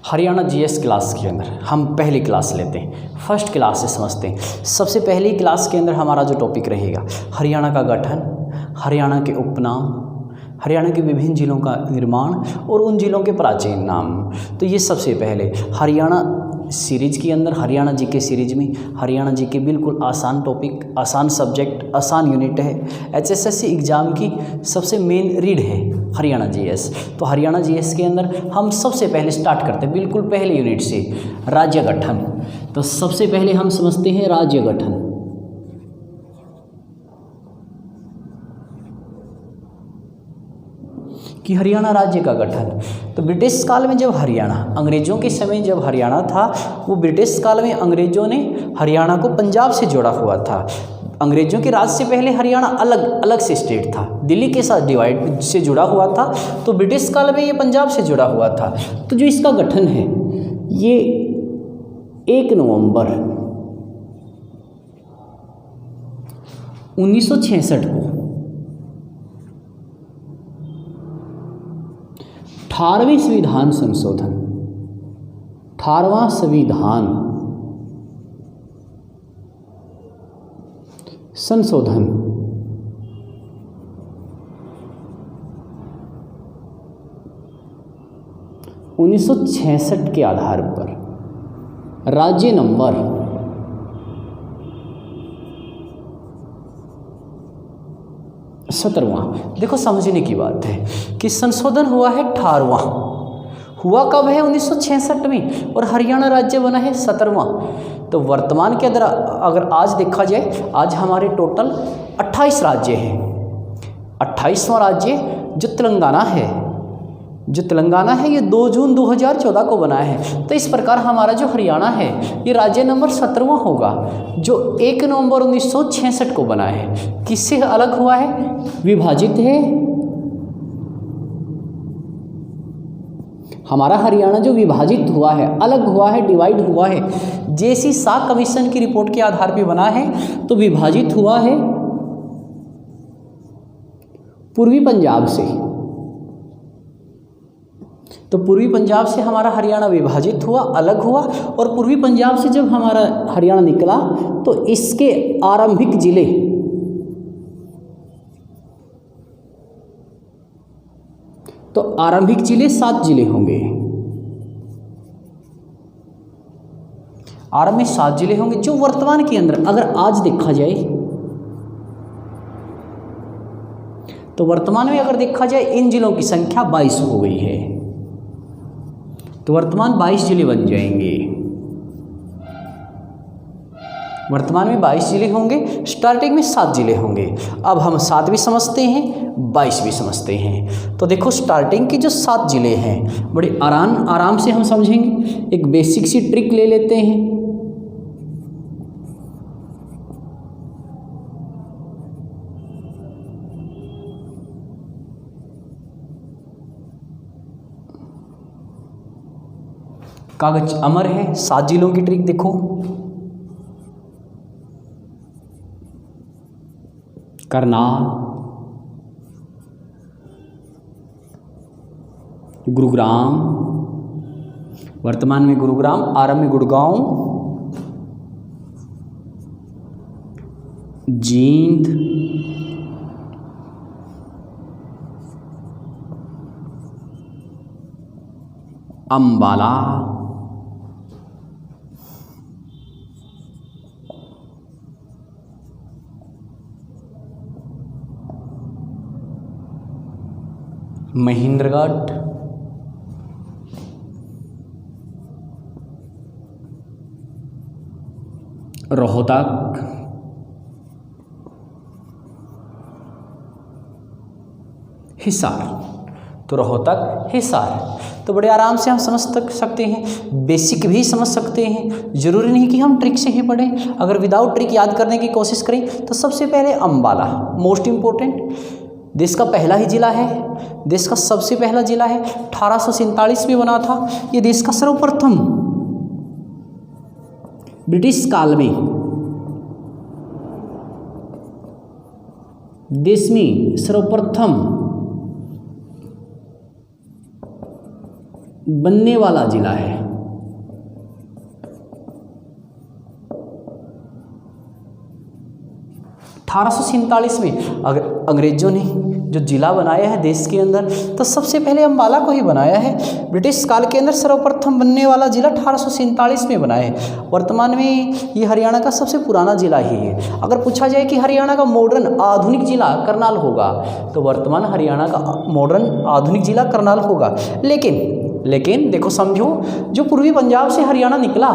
Haryana GS class के अंदर हम पहली क्लास लेते हैं, फर्स्ट क्लास से समझते हैं। सबसे पहली क्लास के अंदर हमारा जो टॉपिक रहेगा हरियाणा का गठन, हरियाणा के उपनाम, हरियाणा के विभिन्न जिलों का निर्माण और उन जिलों के प्राचीन नाम। तो ये सबसे पहले हरियाणा सीरीज के अंदर, हरियाणा जीके सीरीज में हरियाणा जीके बिल्कुल आसान टॉपिक, आसान सब्जेक्ट, आसान यूनिट है। एचएसएससी एग्ज़ाम की सबसे मेन रीड है हरियाणा जीएस। तो हरियाणा जीएस के अंदर हम सबसे पहले स्टार्ट करते हैं बिल्कुल पहले यूनिट से, राज्य गठन। तो सबसे पहले हम समझते हैं राज्य गठन। कि हरियाणा राज्य का गठन, तो ब्रिटिश काल में जब हरियाणा, अंग्रेजों के समय जब हरियाणा था, वो ब्रिटिश काल में अंग्रेजों ने हरियाणा को पंजाब से जोड़ा हुआ था। अंग्रेजों के राज से पहले हरियाणा अलग अलग से स्टेट था, दिल्ली के साथ डिवाइड से जुड़ा हुआ था। तो ब्रिटिश काल में ये पंजाब से जुड़ा हुआ था। तो जो इसका गठन है ये 1 नवंबर 1966 को 18वें संविधान संशोधन, 18वां संविधान संशोधन 1966 के आधार पर राज्य नंबर 17वां। देखो समझने की बात है कि संशोधन हुआ है 18वां, हुआ कब है 1966 में, और हरियाणा राज्य बना है 17वां। तो वर्तमान के अंदर अगर आज देखा जाए, आज हमारे टोटल 28 राज्य हैं। 28वां राज्य जो तेलंगाना है ये 2 जून 2014 को बना है। तो इस प्रकार हमारा जो हरियाणा है ये राज्य नंबर 17वां होगा, जो 1 नवंबर 1966 को बना है। किससे अलग हुआ है? विभाजित है। हमारा हरियाणा जो विभाजित हुआ है, अलग हुआ है, डिवाइड हुआ है, जैसी शाह कमीशन की रिपोर्ट के आधार पर बना है, तो विभाजित हुआ है पूर्वी पंजाब से। तो पूर्वी पंजाब से हमारा हरियाणा विभाजित हुआ, अलग हुआ, और पूर्वी पंजाब से जब हमारा हरियाणा निकला तो इसके आरंभिक जिले तो आरंभिक जिले 7 जिले होंगे। आरंभ में 7 जिले होंगे जो वर्तमान के अंदर अगर आज देखा जाए, तो वर्तमान में अगर देखा जाए इन जिलों की संख्या 22 हो गई है। तो वर्तमान 22 जिले बन जाएंगे। वर्तमान में 22 जिले होंगे, स्टार्टिंग में 7 जिले होंगे। अब हम 7 भी समझते हैं, 22 भी समझते हैं। तो देखो स्टार्टिंग के जो 7 जिले हैं बड़े आराम से हम समझेंगे। एक बेसिक सी ट्रिक ले लेते हैं। कागज अमर है, 7 जिलों की ट्रिक देखो। करनाल, गुरुग्राम, वर्तमान में गुरुग्राम, आरंभ में गुड़गांव, जींद, अंबाला, महेंद्रगढ़, रोहतक, हिसार। तो रोहतक, हिसार। तो बड़े आराम से हम समझ सकते हैं, बेसिक भी समझ सकते हैं। जरूरी नहीं कि हम ट्रिक से ही पढ़ें। अगर विदाउट ट्रिक याद करने की कोशिश करें तो सबसे पहले अंबाला मोस्ट इम्पोर्टेंट, देश का पहला ही जिला है, देश का सबसे पहला जिला है। 1847 में बना था। ये देश का सर्वप्रथम ब्रिटिश काल में देश में सर्वप्रथम बनने वाला जिला है। 1847 में अगर अंग्रेजों ने जो जिला बनाया है देश के अंदर, तो सबसे पहले अम्बाला को ही बनाया है। ब्रिटिश काल के अंदर सर्वप्रथम बनने वाला जिला 1847 में बनाया है। वर्तमान में ये हरियाणा का सबसे पुराना जिला ही है। अगर पूछा जाए कि हरियाणा का मॉडर्न आधुनिक जिला करनाल होगा, तो वर्तमान हरियाणा का मॉडर्न आधुनिक जिला करनाल होगा। लेकिन देखो समझो, जो पूर्वी पंजाब से हरियाणा निकला,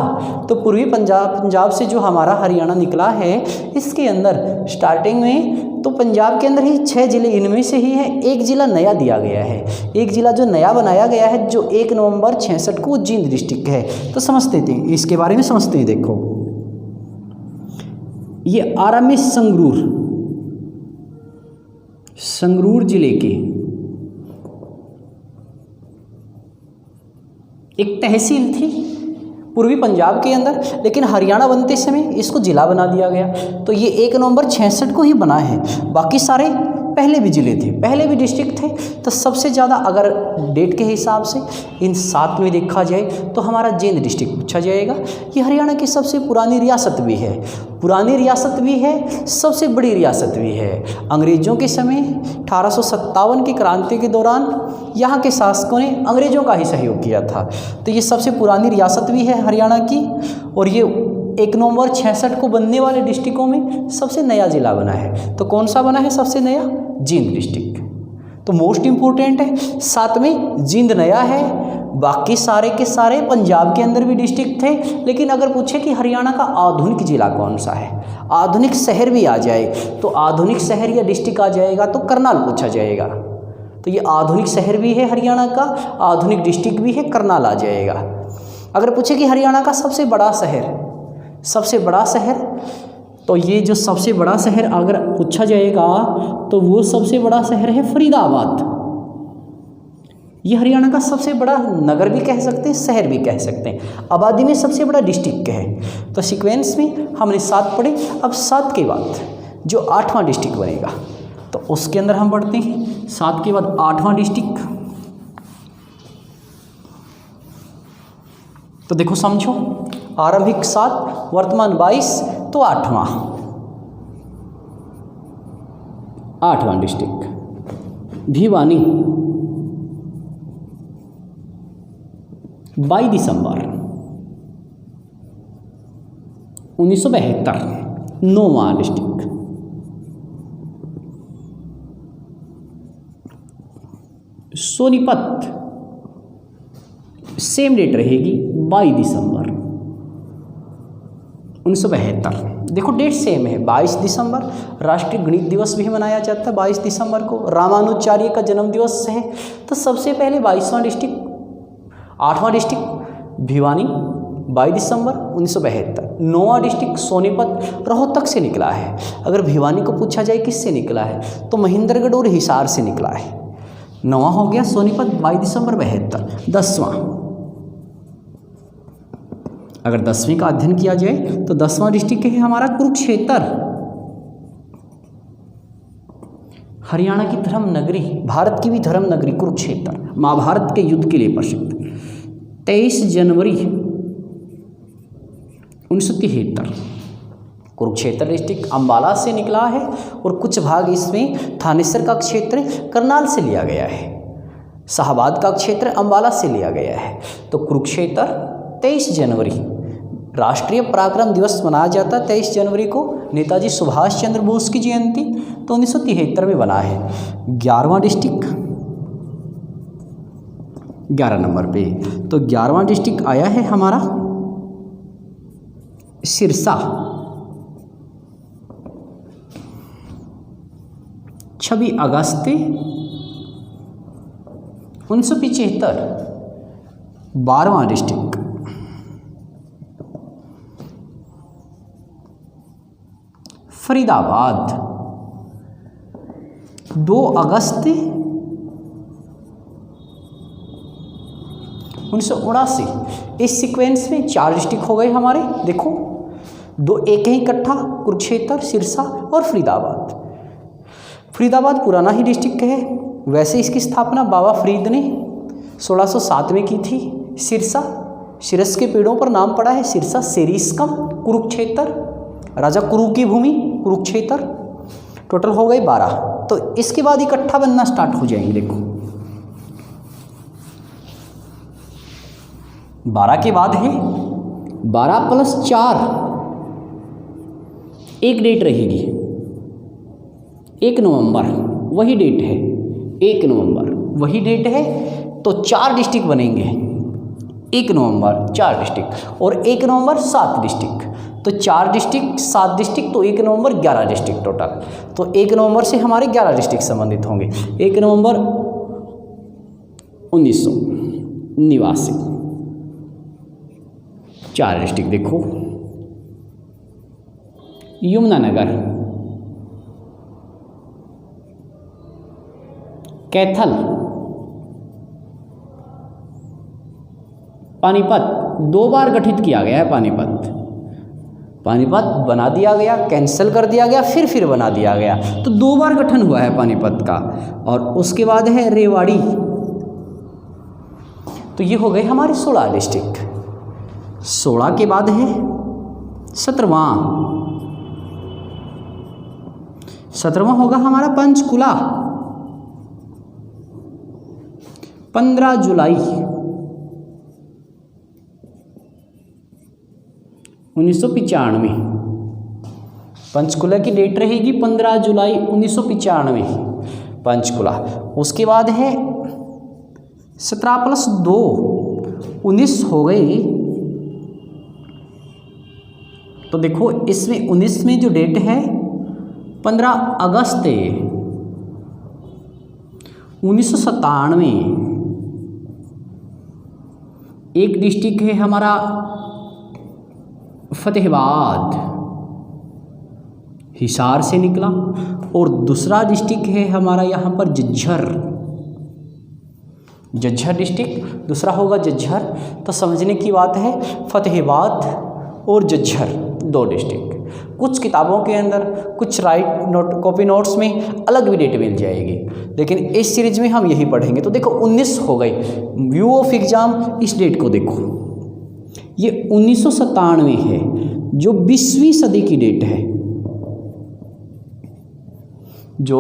तो पूर्वी पंजाब से जो हमारा हरियाणा निकला है, इसके अंदर स्टार्टिंग में तो पंजाब के अंदर ही 6 जिले, इनमें से ही है एक जिला नया दिया गया है। एक जिला जो नया बनाया गया है, जो 1 नवंबर 1966 को जींद डिस्ट्रिक्ट है। तो समझते थे, इसके बारे में समझते हैं। देखो, ये आरा में संगरूर जिले के एक तहसील थी पूर्वी पंजाब के अंदर, लेकिन हरियाणा बनते समय इसको जिला बना दिया गया। तो ये 1 नवंबर 1966 को ही बना है। बाकी सारे पहले भी जिले थे, पहले भी डिस्ट्रिक्ट थे। तो सबसे ज़्यादा अगर डेट के हिसाब से इन 7 में देखा जाए, तो हमारा जींद डिस्ट्रिक्ट पूछा जाएगा। ये हरियाणा की सबसे पुरानी रियासत भी है, सबसे बड़ी रियासत भी है। अंग्रेज़ों के समय 1857 की क्रांति के दौरान यहाँ के शासकों ने अंग्रेज़ों का ही सहयोग किया था। तो ये सबसे पुरानी रियासत भी है हरियाणा की, और ये 1 नवंबर 1966 को बनने वाले डिस्ट्रिक्टों में सबसे नया जिला बना है। तो कौन सा बना है सबसे नया? जींद डिस्ट्रिक्ट। तो मोस्ट इम्पोर्टेंट है। 7 में जींद नया है, बाकी सारे के सारे पंजाब के अंदर भी डिस्ट्रिक्ट थे। लेकिन अगर पूछे कि हरियाणा का आधुनिक जिला कौन सा है, आधुनिक शहर भी आ जाए, तो आधुनिक शहर या डिस्ट्रिक्ट आ जाएगा तो करनाल पूछा जाएगा। तो ये आधुनिक शहर भी है हरियाणा का, आधुनिक डिस्ट्रिक्ट भी है, करनाल आ जाएगा। अगर पूछे कि हरियाणा का सबसे बड़ा शहर, तो ये जो सबसे बड़ा शहर अगर पूछा जाएगा, तो वो सबसे बड़ा शहर है फरीदाबाद। ये हरियाणा का सबसे बड़ा नगर भी कह सकते हैं, शहर भी कह सकते हैं। आबादी में सबसे बड़ा डिस्ट्रिक्ट है। तो सीक्वेंस में हमने 7 पढ़े। अब 7 के बाद जो 8वां डिस्ट्रिक्ट बनेगा, तो उसके अंदर हम पढ़ते हैं 7 के बाद 8वां डिस्ट्रिक्ट। तो देखो समझो, आरंभिक 7, वर्तमान 22, तो 8वां डिस्ट्रिक्ट भिवानी। 22 दिसंबर 1972, 9वां डिस्ट्रिक्ट। सोनीपत, सेम डेट रहेगी 22 दिसंबर 1972। देखो डेट सेम है। 22 दिसंबर राष्ट्रीय गणित दिवस भी मनाया जाता है 22 दिसंबर को। रामानुजाचार्य का जन्म दिवस है। तो सबसे पहले 22वां डिस्ट्रिक्ट, 8वां डिस्ट्रिक्ट भिवानी 22 दिसंबर 1972। 9वां डिस्ट्रिक्ट सोनीपत रोहतक से निकला है। अगर भिवानी को पूछा जाए किससे निकला है, तो महेंद्रगढ़ और हिसार से निकला है। 9वां हो गया सोनीपत 22 दिसंबर 72। 10वां, अगर 10वीं का अध्ययन किया जाए, तो 10वां डिस्ट्रिक्ट है हमारा कुरुक्षेत्र। हरियाणा की धर्म नगरी, भारत की भी धर्म नगरी कुरुक्षेत्र, महाभारत के युद्ध के लिए प्रसिद्ध। 23 जनवरी 1973 कुरुक्षेत्र डिस्ट्रिक्ट अम्बाला से निकला है, और कुछ भाग इसमें थानेसर का क्षेत्र करनाल से लिया गया है, शाहबाद का क्षेत्र अम्बाला से लिया गया है। तो कुरुक्षेत्र 23 जनवरी राष्ट्रीय पराक्रम दिवस मनाया जाता है। 23 जनवरी को नेताजी सुभाष चंद्र बोस की जयंती, तो 1973 में बना है। 11वां डिस्ट्रिक्ट 11 नंबर पे, तो 11वां डिस्ट्रिक्ट आया है हमारा सिरसा। 26 अगस्त 1975 12वां डिस्ट्रिक्ट। फरीदाबाद 2 अगस्त 1979। इस सीक्वेंस में 4 डिस्ट्रिक्ट हो गए हमारे। देखो 2 एक ही इकट्ठा, कुरुक्षेत्र, सिरसा और फरीदाबाद। फरीदाबाद पुराना ही डिस्ट्रिक्ट है। वैसे इसकी स्थापना बाबा फरीद ने 1607 में की थी सिरसा, सिरस के पेड़ों पर नाम पड़ा है सिरसा। सेरिस्कम कुरुक्षेत्र, राजा कुरु की भूमि कुरुक्षेत्र। टोटल हो गए 12। तो इसके बाद इकट्ठा बनना स्टार्ट हो जाएंगे। देखो 12 के बाद है 12 + 4, एक डेट रहेगी 1 नवंबर, वही डेट है 1 नवंबर, वही डेट है। तो 4 डिस्ट्रिक्ट बनेंगे, 1 नवंबर 4 डिस्ट्रिक्ट और 1 नवंबर 7 डिस्ट्रिक्ट। तो 4 डिस्ट्रिक्ट 7 डिस्ट्रिक्ट, तो 1 नवंबर 11 डिस्ट्रिक्ट टोटल। तो 1 नवंबर से हमारे 11 डिस्ट्रिक्ट संबंधित होंगे। 1 नवंबर 1989, 4 डिस्ट्रिक्ट देखो, यमुनानगर, कैथल, पानीपत, 2 बार गठित किया गया है पानीपत बना दिया गया, कैंसिल कर दिया गया, फिर बना दिया गया। तो 2 बार गठन हुआ है पानीपत का। और उसके बाद है रेवाड़ी। तो ये हो गए हमारे 16 डिस्ट्रिक्ट। 16 के बाद है 17वां होगा हमारा पंचकुला, 15 जुलाई 1995। पंचकुला की डेट रहेगी 15 जुलाई 1995 पंचकुला। उसके बाद है 17 + 2 19 हो गई। तो देखो इसमें 19 में जो डेट है 15 अगस्त 1997। एक डिस्ट्रिक्ट है हमारा फतेहाबाद, हिसार से निकला। और दूसरा डिस्ट्रिक्ट है हमारा यहाँ पर झज्जर डिस्ट्रिक्ट, दूसरा होगा झज्जर। तो समझने की बात है फतेहाबाद और झज्जर 2 डिस्ट्रिक्ट। कुछ किताबों के अंदर कुछ कॉपी नोट्स में अलग भी डेट मिल जाएगी, लेकिन इस सीरीज में हम यही पढ़ेंगे। तो देखो 19 हो गई। व्यू ऑफ एग्जाम, इस डेट को देखो, ये 1997 है, जो 20वीं सदी की डेट है, जो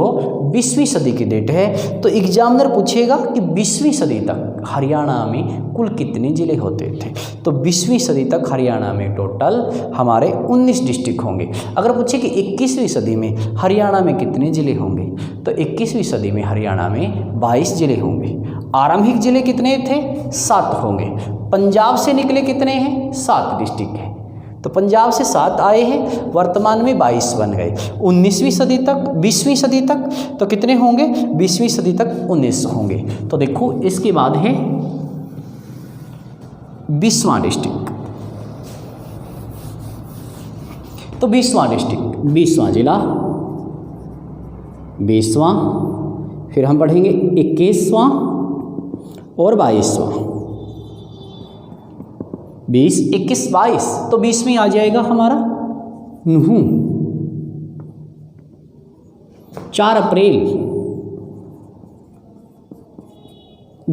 20वीं सदी की डेट है। तो एग्जामिनर पूछेगा कि 20वीं सदी तक हरियाणा में कुल कितने ज़िले होते थे। तो 20वीं सदी तक हरियाणा में टोटल हमारे 19 डिस्ट्रिक्ट होंगे। अगर पूछे कि 21वीं सदी में हरियाणा में कितने ज़िले होंगे, तो 21वीं सदी में हरियाणा में 22 ज़िले होंगे। आरंभिक ज़िले कितने थे? 7 होंगे। पंजाब से निकले कितने हैं? 7 डिस्ट्रिक्ट हैं। तो पंजाब से 7 आए हैं, वर्तमान में 22 बन गए। 19वीं सदी तक, 20वीं सदी तक तो कितने होंगे? 20वीं सदी तक 19 होंगे। तो देखो इसके बाद है 20वां डिस्ट्रिक्ट। तो 20वां डिस्ट्रिक्ट, 20वां जिला, 20वां, फिर हम पढ़ेंगे 21वां और 22वां। 20, 21, 22, तो 20वीं आ जाएगा हमारा नूहू। 4 अप्रैल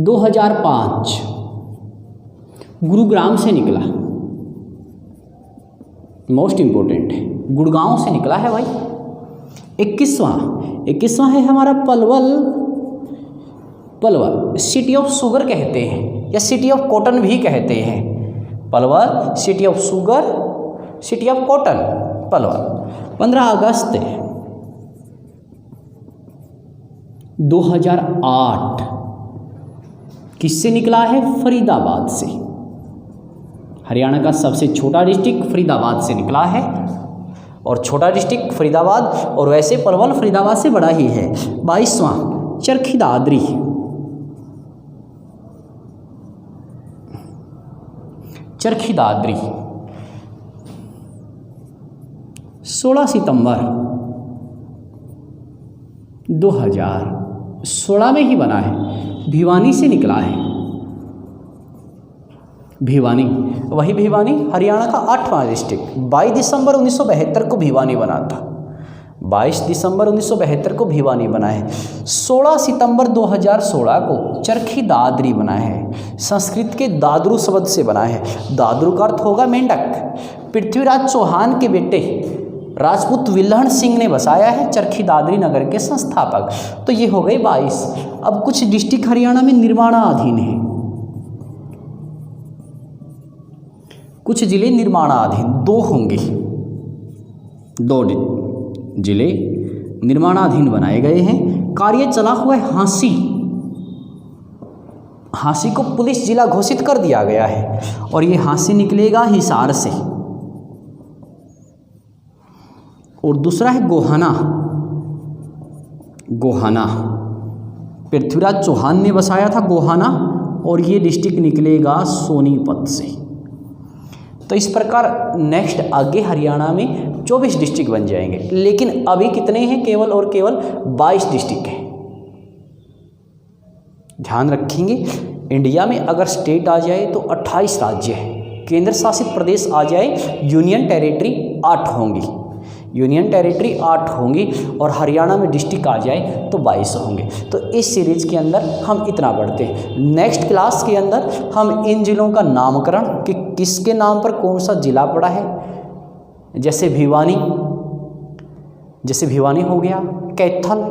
2005 गुरुग्राम से निकला, मोस्ट इंपॉर्टेंट है, गुड़गांव से निकला है भाई। 21वां है हमारा पलवल, सिटी ऑफ शुगर कहते हैं या सिटी ऑफ कॉटन भी कहते हैं। Palwal city of sugar, city of cotton, Palwal. 15 अगस्त 2008 किससे निकला है? फरीदाबाद से। हरियाणा का सबसे छोटा डिस्ट्रिक्ट फरीदाबाद से निकला है, और छोटा डिस्ट्रिक्ट फरीदाबाद, और वैसे पलवल फरीदाबाद से बड़ा ही है। 22वां चरखी दादरी, 16 सितंबर 2016 में ही बना है। भिवानी से निकला है, भिवानी, वही भिवानी हरियाणा का 8वां डिस्ट्रिक्ट। 22 दिसंबर 1972 को भिवानी बना था। 22 दिसंबर 1972 को भिवानी बना है। 16 सितंबर 2016 को चरखी दादरी बना है। संस्कृत के दादरू शब्द से बना है। दादरू का अर्थ होगा मेंढक। पृथ्वीराज चौहान के बेटे राजपूत विल्हण सिंह ने बसाया है चरखी दादरी नगर के संस्थापक। तो ये हो गए 22। अब कुछ डिस्ट्रिक्ट हरियाणा में निर्माणाधीन है, कुछ जिले निर्माणाधीन, 2 होंगे, 2 जिले निर्माणाधीन बनाए गए हैं। कार्य चला हुआ है हांसी, हांसी को पुलिस जिला घोषित कर दिया गया है और ये हांसी निकलेगा हिसार से। और दूसरा है गोहाना, गोहाना पृथ्वीराज चौहान ने बसाया था गोहाना और ये डिस्ट्रिक्ट निकलेगा सोनीपत से। तो इस प्रकार नेक्स्ट आगे हरियाणा में 24 डिस्ट्रिक्ट बन जाएंगे, लेकिन अभी कितने हैं? केवल और केवल 22 डिस्ट्रिक्ट हैं। ध्यान रखेंगे, इंडिया में अगर स्टेट आ जाए तो 28 राज्य हैं, केंद्र शासित प्रदेश आ जाए यूनियन टेरिटरी 8 होंगी, यूनियन टेरिटरी 8 होंगी और हरियाणा में डिस्ट्रिक्ट आ जाए तो 22 होंगे। तो इस सीरीज के अंदर हम इतना पढ़ते हैं। नेक्स्ट क्लास के अंदर हम इन जिलों का नामकरण कि किसके नाम पर कौन सा जिला पड़ा है, जैसे भिवानी, जैसे भिवानी हो गया, कैथल,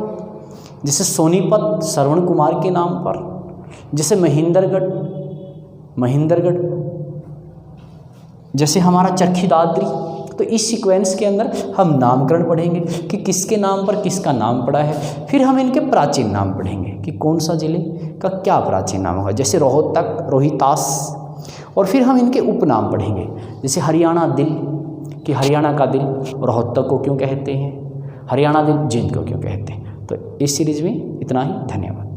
जैसे सोनीपत श्रवण कुमार के नाम पर, जैसे महेंद्रगढ़, महेंद्रगढ़, जैसे हमारा चरखी दादरी। तो इस सीक्वेंस के अंदर हम नामकरण पढ़ेंगे कि किसके नाम पर किसका नाम पड़ा है। फिर हम इनके प्राचीन नाम पढ़ेंगे कि कौन सा जिले का क्या प्राचीन नाम होगा, जैसे रोहतक, रोहितास। और फिर हम इनके उपनाम पढ़ेंगे, जैसे हरियाणा दिल कि हरियाणा का दिल रोहतक को क्यों कहते हैं, हरियाणा दिल जींद को क्यों कहते हैं। तो इस सीरीज में इतना ही। धन्यवाद।